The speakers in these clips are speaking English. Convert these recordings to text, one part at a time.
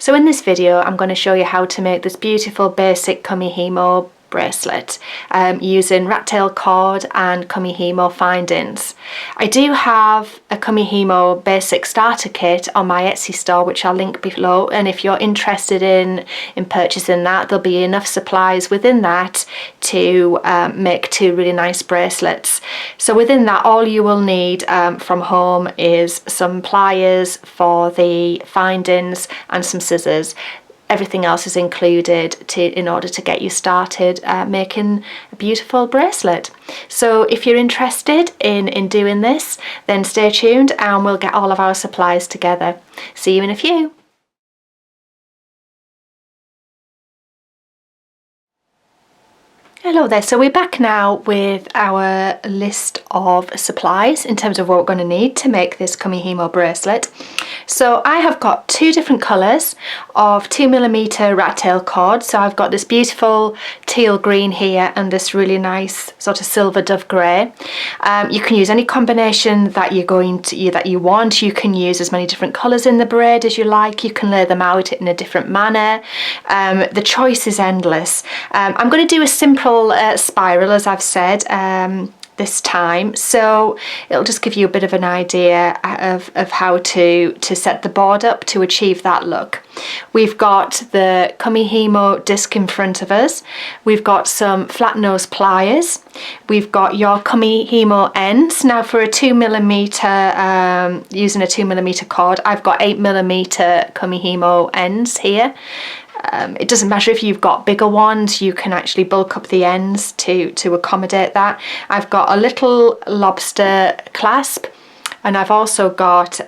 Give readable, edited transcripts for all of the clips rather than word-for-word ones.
So in this video I'm going to show you how to make this beautiful basic Kumihimo bracelet using rat tail cord and Kumihimo findings. I do have a Kumihimo basic starter kit on my Etsy store, which I'll link below, and if you're interested in purchasing that, there'll be enough supplies within that to make two really nice bracelets. So within that, all you will need from home is some pliers for the findings and some scissors. Everything else is included in order to get you started making a beautiful bracelet. So if you're interested in doing this, then stay tuned and we'll get all of our supplies together. See you in a few. Hello there, so we're back now with our list of supplies in terms of what we're going to need to make this Kumihimo bracelet. So I have got two different colours of 2mm rat tail cord. So I've got this beautiful teal green here and this really nice sort of silver dove grey. You can use any combination that you want. You can use as many different colours in the braid as you like. You can lay them out in a different manner. The choice is endless. I'm going to do a simple spiral, as I've said, this time, so it'll just give you a bit of an idea of how to set the board up to achieve that look. We've got the Kumihimo disc in front of us, we've got some flat nose pliers, we've got your Kumihimo ends. Now for a 2mm, using a 2mm cord, I've got 8mm Kumihimo ends here. It doesn't matter if you've got bigger ones, you can actually bulk up the ends to accommodate that. I've got a little lobster clasp, and I've also got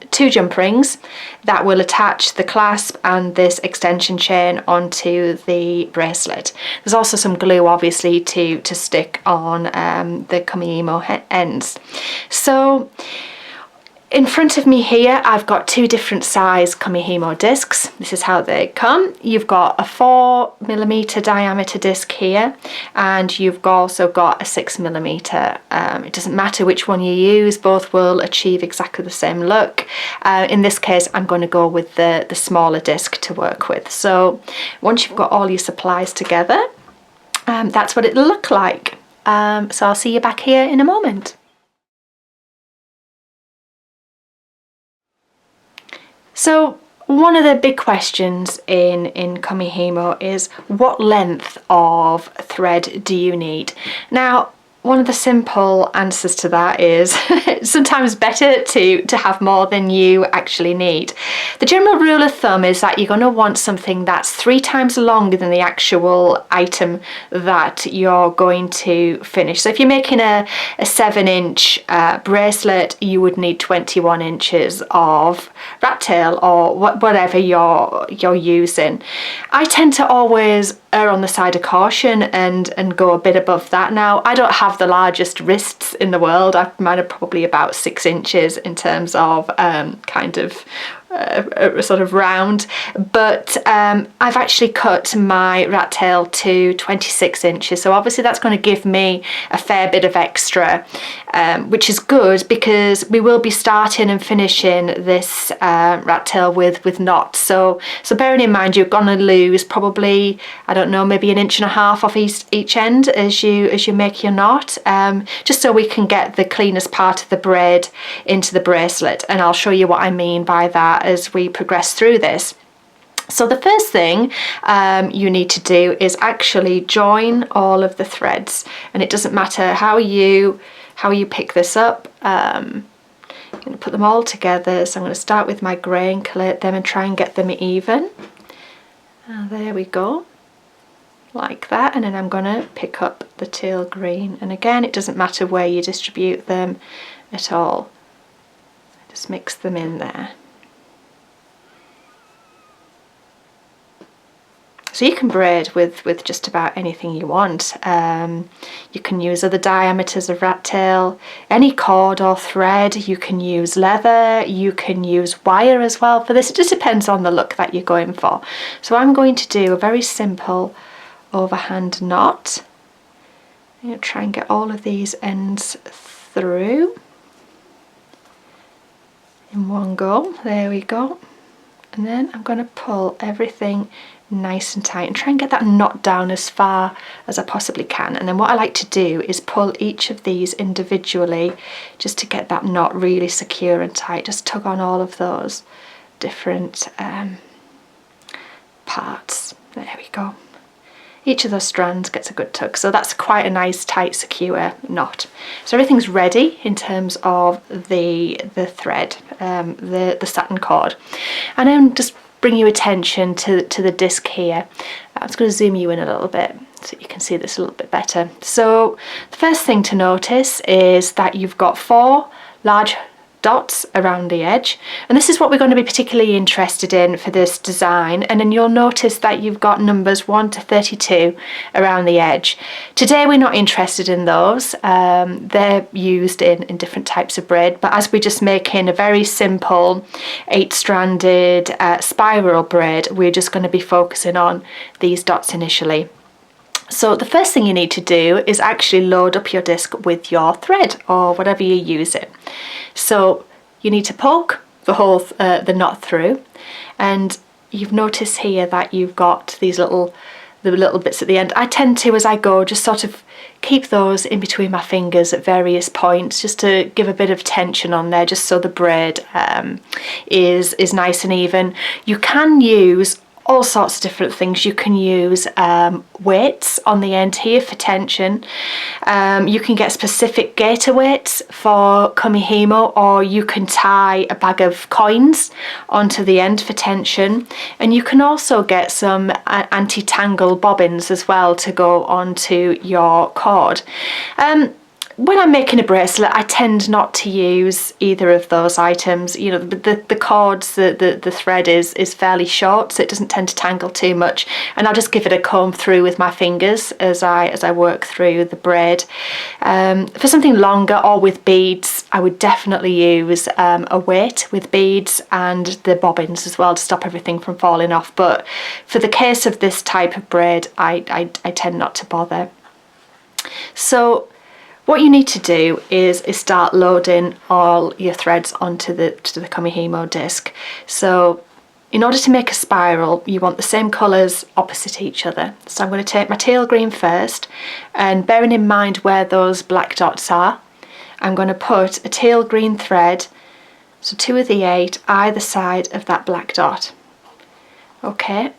two jump rings that will attach the clasp and this extension chain onto the bracelet. There's also some glue obviously to stick on the Kumihimo ends. So in front of me here, I've got two different size Kumihimo discs. This is how they come. You've got a 4mm diameter disc here, and you've also got a 6mm. It doesn't matter which one you use, both will achieve exactly the same look. In this case, I'm going to go with the smaller disc to work with. So once you've got all your supplies together, that's what it'll look like. So I'll see you back here in a moment. So one of the big questions in Kumihimo is, what length of thread do you need? Now, one of the simple answers to that is it's sometimes better to have more than you actually need. The general rule of thumb is that you're going to want something that's 3 times longer than the actual item that you're going to finish. So if you're making a 7-inch bracelet, you would need 21 inches of rat tail or whatever you're using. I tend to always err on the side of caution and go a bit above that. Now, I don't have the largest wrists in the world. Mine are probably about 6 inches in terms of kind of sort of round, but I've actually cut my rat tail to 26 inches, so obviously that's going to give me a fair bit of extra, which is good because we will be starting and finishing this rat tail with knots, so bearing in mind you're going to lose probably, I don't know, maybe 1.5 inches off each end as you make your knot, just so we can get the cleanest part of the braid into the bracelet, and I'll show you what I mean by that as we progress through this. So the first thing you need to do is actually join all of the threads, and it doesn't matter how you pick this up. I'm going to put them all together, so I'm going to start with my grey and collate them and try and get them even. There we go, like that, and then I'm going to pick up the teal green, and again it doesn't matter where you distribute them at all, just mix them in there. So you can braid with just about anything you want. You can use other diameters of rat tail, any cord or thread. You can use leather, you can use wire as well for this. It just depends on the look that you're going for. So I'm going to do a very simple overhand knot. I'm going to try and get all of these ends through in one go. There we go. And then I'm going to pull everything nice and tight and try and get that knot down as far as I possibly can. And then what I like to do is pull each of these individually just to get that knot really secure and tight. Just tug on all of those different parts. There we go. Each of those strands gets a good tug, so that's quite a nice tight secure knot. So everything's ready in terms of the thread, the satin cord. And then just bring your attention to the disc here. I'm just going to zoom you in a little bit so you can see this a little bit better. So the first thing to notice is that you've got 4 large dots around the edge, and this is what we're going to be particularly interested in for this design. And then you'll notice that you've got numbers 1 to 32 around the edge. Today we're not interested in those, they're used in different types of braid, but as we're just making a very simple 8-stranded spiral braid, we're just going to be focusing on these dots initially. So the first thing you need to do is actually load up your disc with your thread or whatever you're using. So you need to poke the whole the knot through, and you've noticed here that you've got these little bits at the end. I tend to, as I go, just sort of keep those in between my fingers at various points just to give a bit of tension on there, just so the braid is nice and even. You can use all sorts of different things. You can use weights on the end here for tension. You can get specific gaiter weights for Kumihimo, or you can tie a bag of coins onto the end for tension. And you can also get some anti-tangle bobbins as well to go onto your cord. When I'm making a bracelet, I tend not to use either of those items. You know, the cords, the thread is fairly short, so it doesn't tend to tangle too much, and I'll just give it a comb through with my fingers as I work through the braid. For something longer or with beads, I would definitely use a weight with beads and the bobbins as well to stop everything from falling off. But for the case of this type of braid, I tend not to bother. So what you need to do is start loading all your threads onto the Kumihimo disc. So in order to make a spiral, you want the same colours opposite each other. So I'm going to take my teal green first, and bearing in mind where those black dots are, I'm going to put a teal green thread, so 2 of the 8 either side of that black dot. Okay,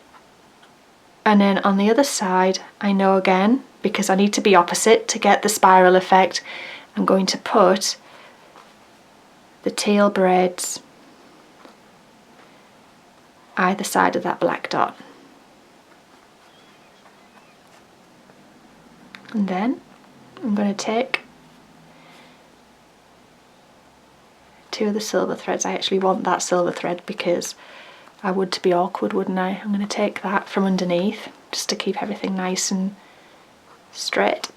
and then on the other side, I know again, because I need to be opposite to get the spiral effect, I'm going to put the teal braids either side of that black dot. And then I'm going to take 2 of the silver threads. I actually want that silver thread because I would to be awkward, wouldn't I? I'm going to take that from underneath just to keep everything nice and straight,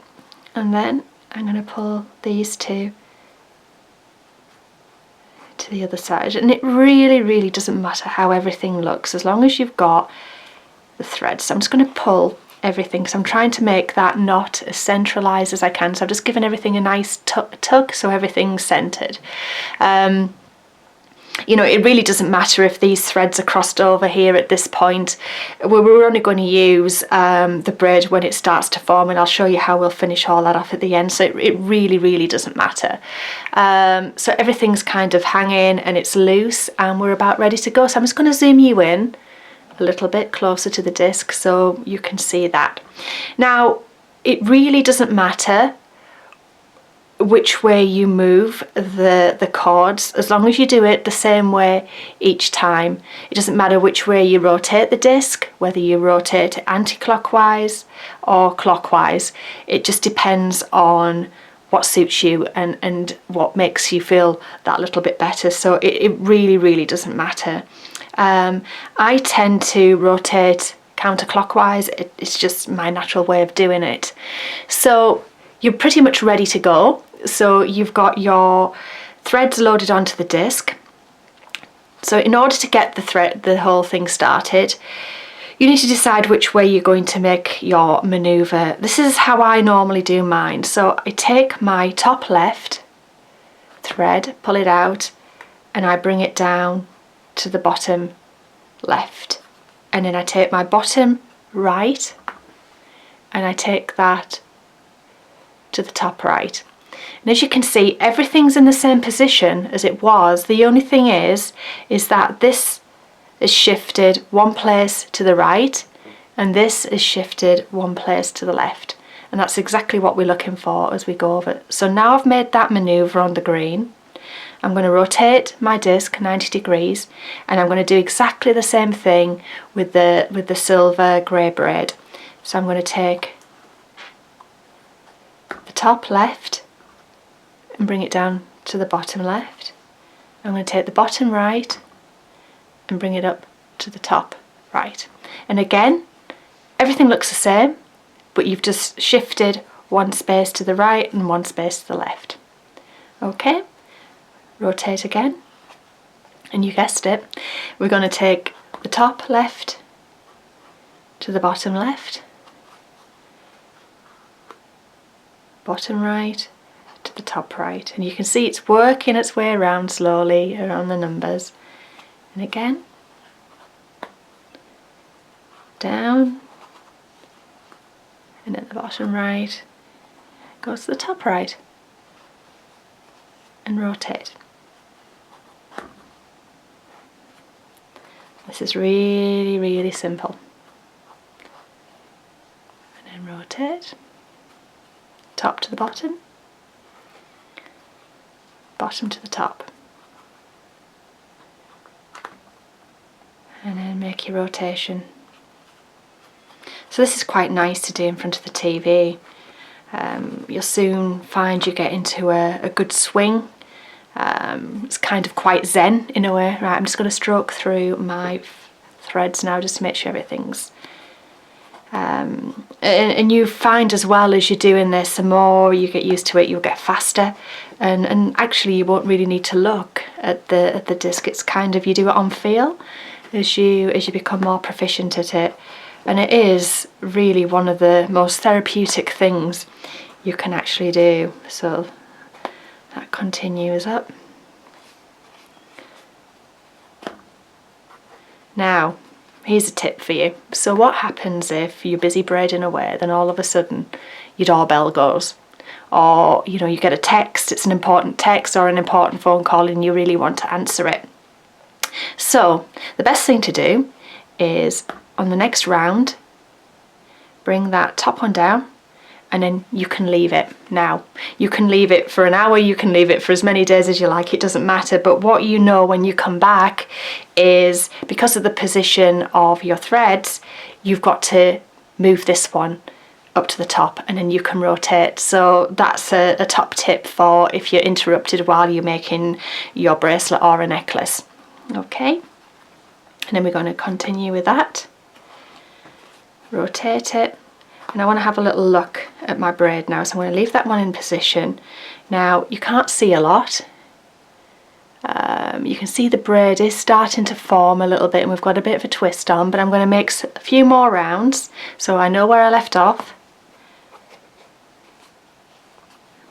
and then I'm going to pull these 2 to the other side. And it really doesn't matter how everything looks as long as you've got the thread. So I'm just going to pull everything, so I'm trying to make that knot as centralised as I can. So I've just given everything a nice tug so everything's centred. You know, it really doesn't matter if these threads are crossed over here at this point. We're only going to use the braid when it starts to form, and I'll show you how we'll finish all that off at the end. So it really doesn't matter. So everything's kind of hanging and it's loose, and we're about ready to go. So I'm just going to zoom you in a little bit closer to the disc so you can see that. Now, it really doesn't matter which way you move the cords, as long as you do it the same way each time. It doesn't matter which way you rotate the disc, whether you rotate it anti-clockwise or clockwise. It just depends on what suits you and what makes you feel that little bit better. So it really doesn't matter. I tend to rotate counterclockwise. It's just my natural way of doing it. So you're pretty much ready to go. So you've got your threads loaded onto the disc. So in order to get the whole thing started, you need to decide which way you're going to make your manoeuvre. This is how I normally do mine. So I take my top left thread, pull it out, and I bring it down to the bottom left, and then I take my bottom right and I take that to the top right. And as you can see, everything's in the same position as it was. The only thing is that this is shifted one place to the right and this is shifted one place to the left. And that's exactly what we're looking for as we go over it. So now I've made that manoeuvre on the green, I'm going to rotate my disc 90 degrees and I'm going to do exactly the same thing with the silver grey braid. So I'm going to take the top left and bring it down to the bottom left. I'm going to take the bottom right and bring it up to the top right. And again, everything looks the same, but you've just shifted one space to the right and one space to the left. Okay, rotate again, and you guessed it, we're going to take the top left to the bottom left, bottom right to the top right, and you can see it's working its way around slowly around the numbers. And again, down, and at the bottom right goes to the top right, and rotate. This is really, really simple. And then rotate, top to the bottom, bottom to the top. And then make your rotation. So this is quite nice to do in front of the TV. You'll soon find you get into a good swing. It's kind of quite zen in a way. Right, I'm just going to stroke through my threads now just to make sure everything's... and you find as well as you're doing this, the more you get used to it, you'll get faster. And actually you won't really need to look at the disc. It's kind of, you do it on feel as you become more proficient at it. And it is really one of the most therapeutic things you can actually do. So that continues up. Now, here's a tip for you. So what happens if you're busy braiding away, then all of a sudden your doorbell goes? Or, you know, you get a text, it's an important text or an important phone call and you really want to answer it. So the best thing to do is on the next round, bring that top one down, and then you can leave it. Now, you can leave it for an hour, you can leave it for as many days as you like, it doesn't matter. But what you know when you come back is, because of the position of your threads, you've got to move this one up to the top and then you can rotate. So that's a top tip for if you're interrupted while you're making your bracelet or a necklace. Okay, and then we're going to continue with that. Rotate it, and I want to have a little look at my braid now, so I'm going to leave that one in position. Now you can't see a lot, you can see the braid is starting to form a little bit and we've got a bit of a twist on, but I'm going to make a few more rounds so I know where I left off.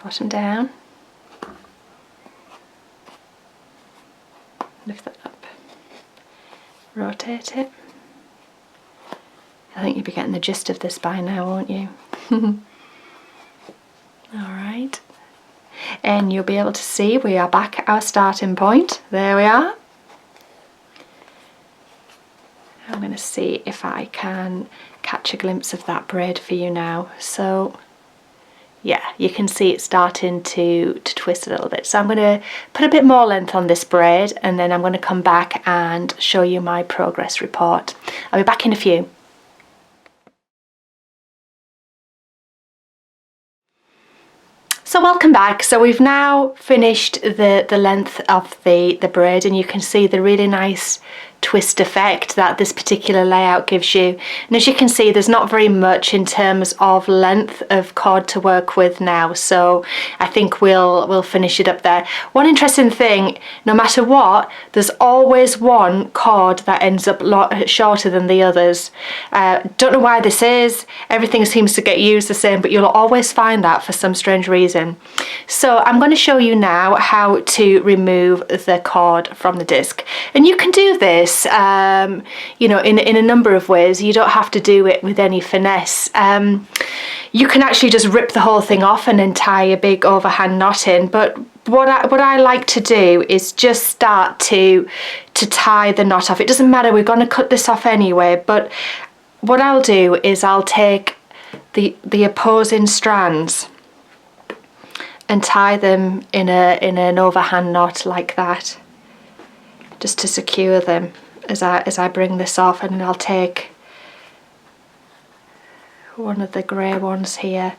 Bottom down, lift that up, rotate it. I think you'll be getting the gist of this by now, won't you? Alright, and you'll be able to see we are back at our starting point. There we are. I'm going to see if I can catch a glimpse of that braid for you now. So yeah, you can see it starting to twist a little bit. So I'm going to put a bit more length on this braid and then I'm going to come back and show you my progress report. I'll be back in a few. So welcome back. So we've now finished the length of the braid and you can see the really nice twist effect that this particular layout gives you. And as you can see, there's not very much in terms of length of cord to work with now, so I think we'll finish it up there. One interesting thing, no matter what, there's always one cord that ends up a lot shorter than the others. Don't know why this is, everything seems to get used the same, but you'll always find that for some strange reason. So I'm going to show you now how to remove the cord from the disc, and you can do this this, you know, in a number of ways. You don't have to do it with any finesse. You can actually just rip the whole thing off and then tie a big overhand knot in. But what I like to do is just start to tie the knot off. It doesn't matter, we're going to cut this off anyway, but what I'll do is I'll take the opposing strands and tie them in an overhand knot like that, just to secure them as I bring this off. And then I'll take one of the grey ones here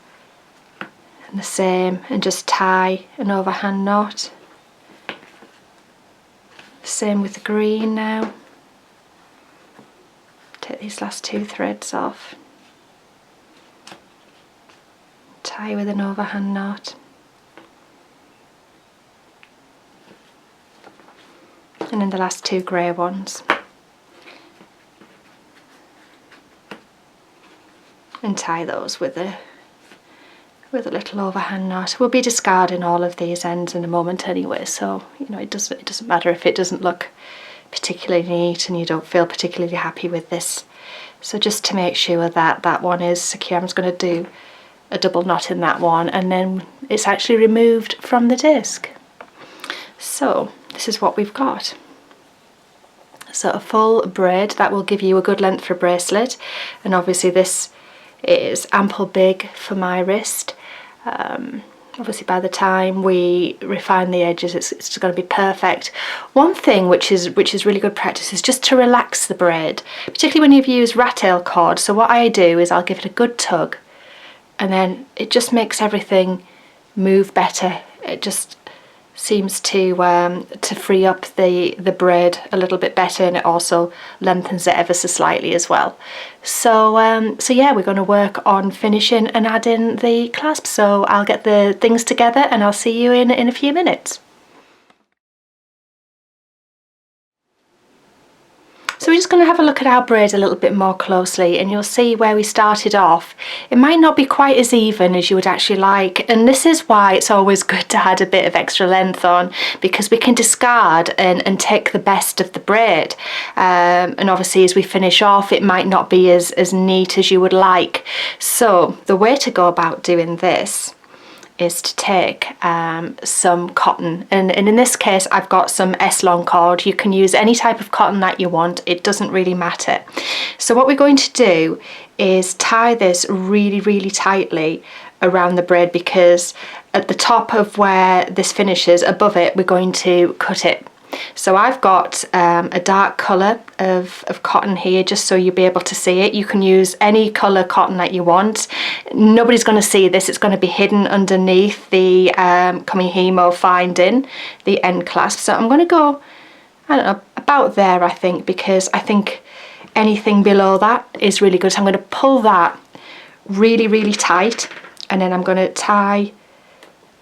and the same, and just tie an overhand knot. Same with the green now. Take these last two threads off, tie with an overhand knot, and then the last two grey ones, and tie those with a little overhand knot. We'll be discarding all of these ends in a moment anyway, so you know, it doesn't matter if it doesn't look particularly neat and you don't feel particularly happy with this. So just to make sure that that one is secure, I'm just going to do a double knot in that one, and then it's actually removed from the disc. So this is what we've got. So a full braid, that will give you a good length for a bracelet, and obviously this is ample big for my wrist. Obviously by the time we refine the edges, it's just going to be perfect. One thing which is really good practice is just to relax the braid, particularly when you've used rat tail cord. So what I do is I'll give it a good tug, and then it just makes everything move better. It just seems to free up the braid a little bit better, and it also lengthens it ever so slightly as well. So so yeah, we're going to work on finishing and adding the clasp. So I'll get the things together and I'll see you in a few minutes. So we're just going to have a look at our braid a little bit more closely, and you'll see where we started off. It might not be quite as even as you would actually like, and this is why it's always good to add a bit of extra length on, because we can discard and take the best of the braid. And obviously as we finish off, it might not be as neat as you would like. So the way to go about doing this is to take some cotton, and in this case I've got some S-long cord. You can use any type of cotton that you want, it doesn't really matter. So what we're going to do is tie this really tightly around the braid, because at the top of where this finishes, above it, we're going to cut it. So I've got a dark colour of cotton here, just so you'll be able to see it. You can use any colour cotton that you want. Nobody's going to see this, it's going to be hidden underneath the Kumihimo finding, the end clasp. So I'm going to go, I don't know, about there I think, because I think anything below that is really good. So I'm going to pull that really tight, and then I'm going to tie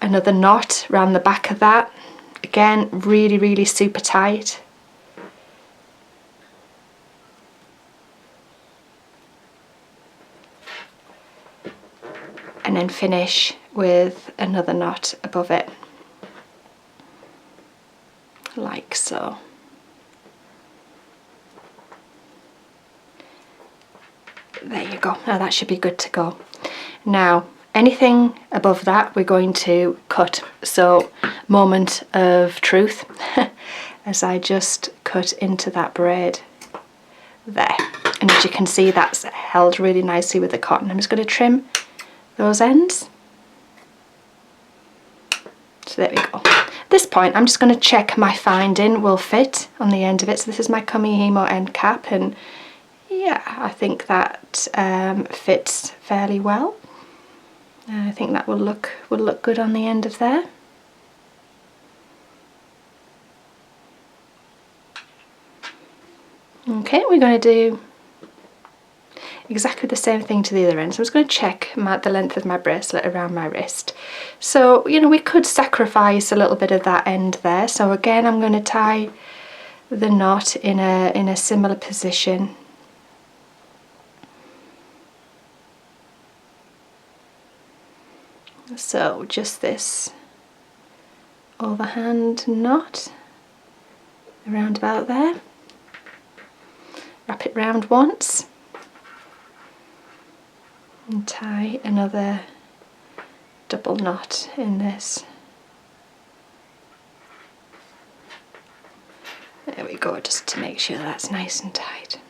another knot around the back of that. Again, really super tight. And then finish with another knot above it, like so. There you go. Now that should be good to go. Now anything above that we're going to cut. So moment of truth as I just cut into that braid there, and as you can see, that's held really nicely with the cotton. I'm just going to trim those ends. So there we go. At this point I'm just going to check my finding will fit on the end of it. So this is my Kumihimo end cap, and yeah, I think that fits fairly well. I think that will look good on the end of there. Okay, we're going to do exactly the same thing to the other end. So I'm just going to check the length of my bracelet around my wrist. So, you know, we could sacrifice a little bit of that end there. So again, I'm going to tie the knot in a similar position. So just this overhand knot around about there. wrap it round once and tie another double knot in this. There we go, just to make sure that's nice and tight.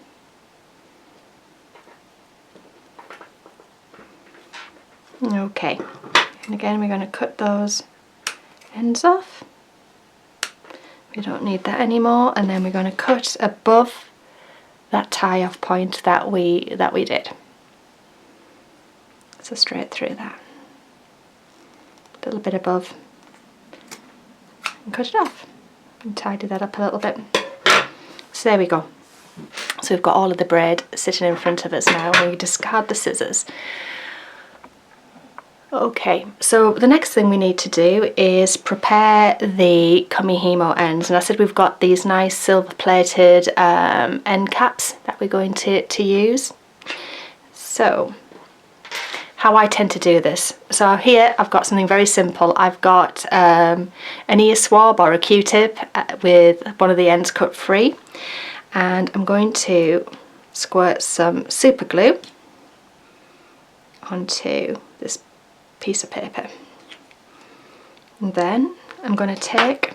Okay, and again we're going to cut those ends off. We don't need that anymore, and then we're going to cut above that tie-off point that we did. So straight through that, a little bit above, and cut it off and tidy that up a little bit. So there we go. So we've got all of the braid sitting in front of us now, and we discard the scissors. Okay, so the next thing we need to do is prepare the Kumihimo ends, and I said we've got these nice silver plated end caps that we're going to use. So how I tend to do this, so here I've got something very simple. I've got an ear swab or a Q-tip with one of the ends cut free, and I'm going to squirt some super glue onto this piece of paper, and then I'm going to take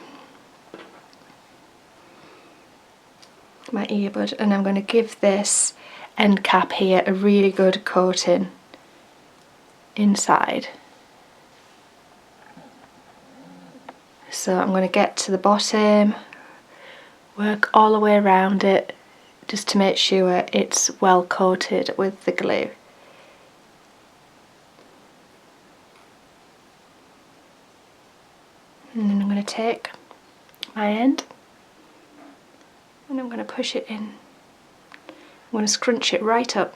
my earbud and I'm going to give this end cap here a really good coating inside. So I'm going to get to the bottom, work all the way around it just to make sure it's well coated with the glue. And then I'm going to take my end and I'm going to push it in. I'm going to scrunch it right up.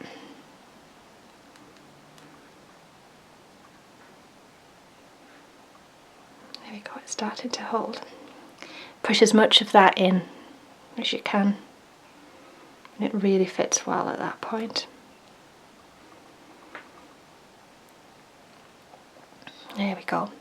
There we go, it's starting to hold. Push as much of that in as you can, and it really fits well at that point. There we go.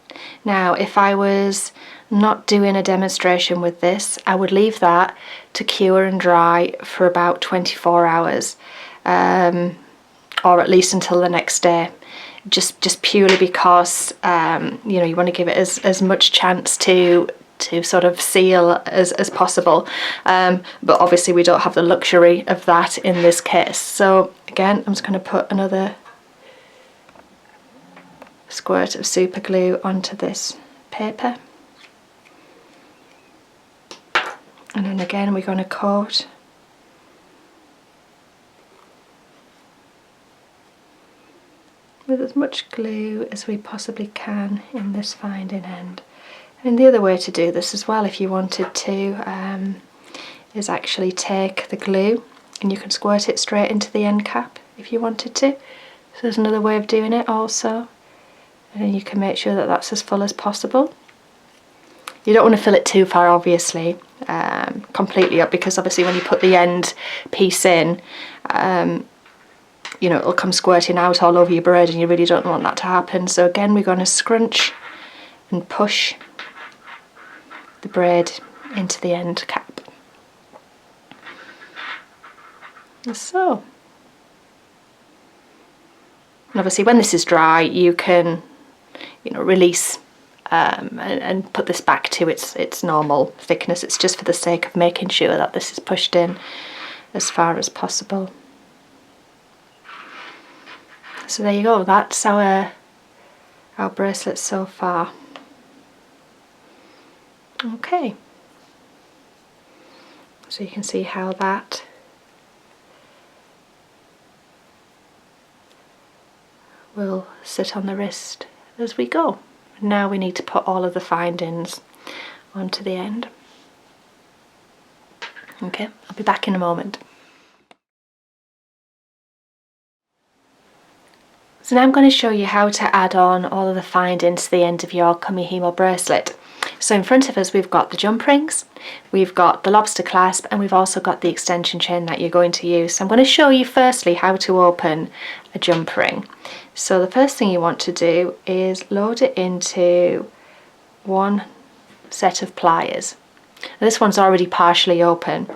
Now if I was not doing a demonstration with this, I would leave that to cure and dry for about 24 hours, or at least until the next day, just purely because you know, you want to give it as much chance to sort of seal as possible, but obviously we don't have the luxury of that in this case. So again, I'm just going to put another squirt of super glue onto this paper, and then again we're going to coat with as much glue as we possibly can in this finding end. And the other way to do this as well, if you wanted to, is actually take the glue and you can squirt it straight into the end cap if you wanted to. So there's another way of doing it also. And then you can make sure that that's as full as possible. You don't want to fill it too far, obviously, completely up, because obviously when you put the end piece in, you know, it'll come squirting out all over your braid, and you really don't want that to happen. So again, we're going to scrunch and push the braid into the end cap. So, and obviously when this is dry, you can, you know, release and put this back to its normal thickness. It's just for the sake of making sure that this is pushed in as far as possible. So there you go, that's our bracelet so far. Okay, so you can see how that will sit on the wrist as we go. Now we need to put all of the findings onto the end. Okay, I'll be back in a moment. So now I'm going to show you how to add on all of the findings to the end of your Kumihimo bracelet. So in front of us we've got the jump rings, we've got the lobster clasp, and we've also got the extension chain that you're going to use. So I'm going to show you firstly how to open a jump ring. So the first thing you want to do is load it into one set of pliers. This one's already partially open,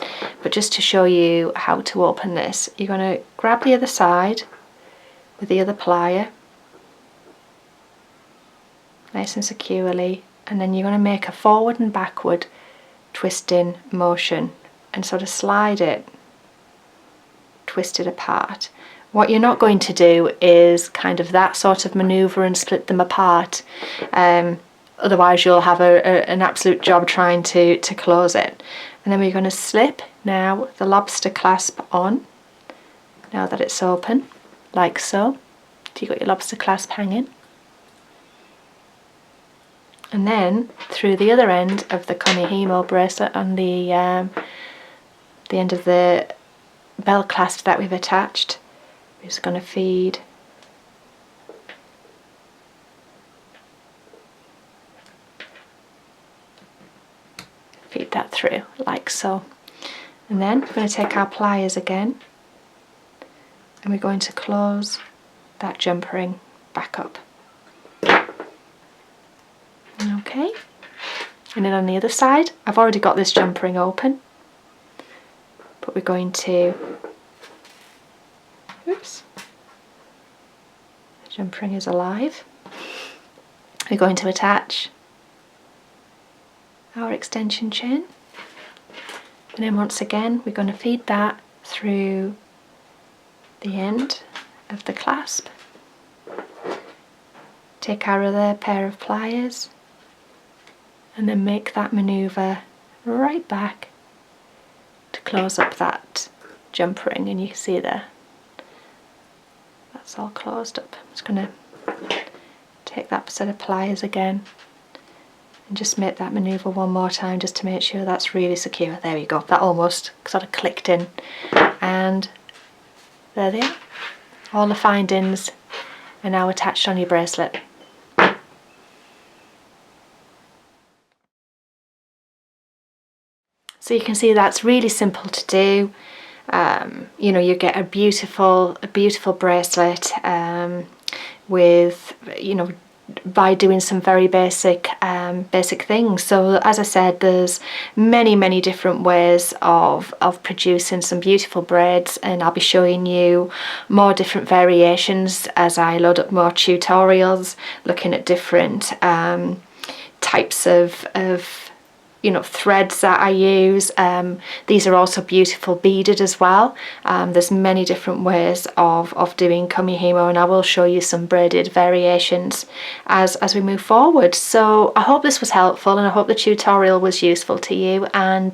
but just to show you how to open this, you're going to grab the other side with the other plier, nice and securely, and then you're going to make a forward and backward twisting motion and sort of slide it, twist it apart. What you're not going to do is kind of that sort of manoeuvre and split them apart. Otherwise you'll have an absolute job trying to close it. And then we're going to slip now the lobster clasp on, now that it's open, like so. So you've got your lobster clasp hanging. And then through the other end of the Kumihimo bracelet on the end of the bell clasp that we've attached, we're just going to feed that through like so. And then we're going to take our pliers again and we're going to close that jump ring back up. Okay, and then on the other side I've already got this jump ring open, but we're going to, oops, the jump ring is alive. We're going to attach our extension chain, and then once again we're going to feed that through the end of the clasp, take our other pair of pliers and then make that manoeuvre right back to close up that jump ring, and you can see there that's all closed up. I'm just going to take that set of pliers again and just make that manoeuvre one more time just to make sure that's really secure. There we go, that almost sort of clicked in, and there they are. All the findings are now attached on your bracelet. So you can see that's really simple to do. You know, you get a beautiful bracelet with, you know, by doing some very basic things. So as I said, there's many different ways of producing some beautiful braids, and I'll be showing you more different variations as I load up more tutorials looking at different types of you know, threads that I use. These are also beautiful beaded as well. There's many different ways of doing Kumihimo, and I will show you some braided variations as we move forward. So I hope this was helpful, and I hope the tutorial was useful to you, and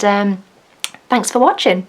thanks for watching.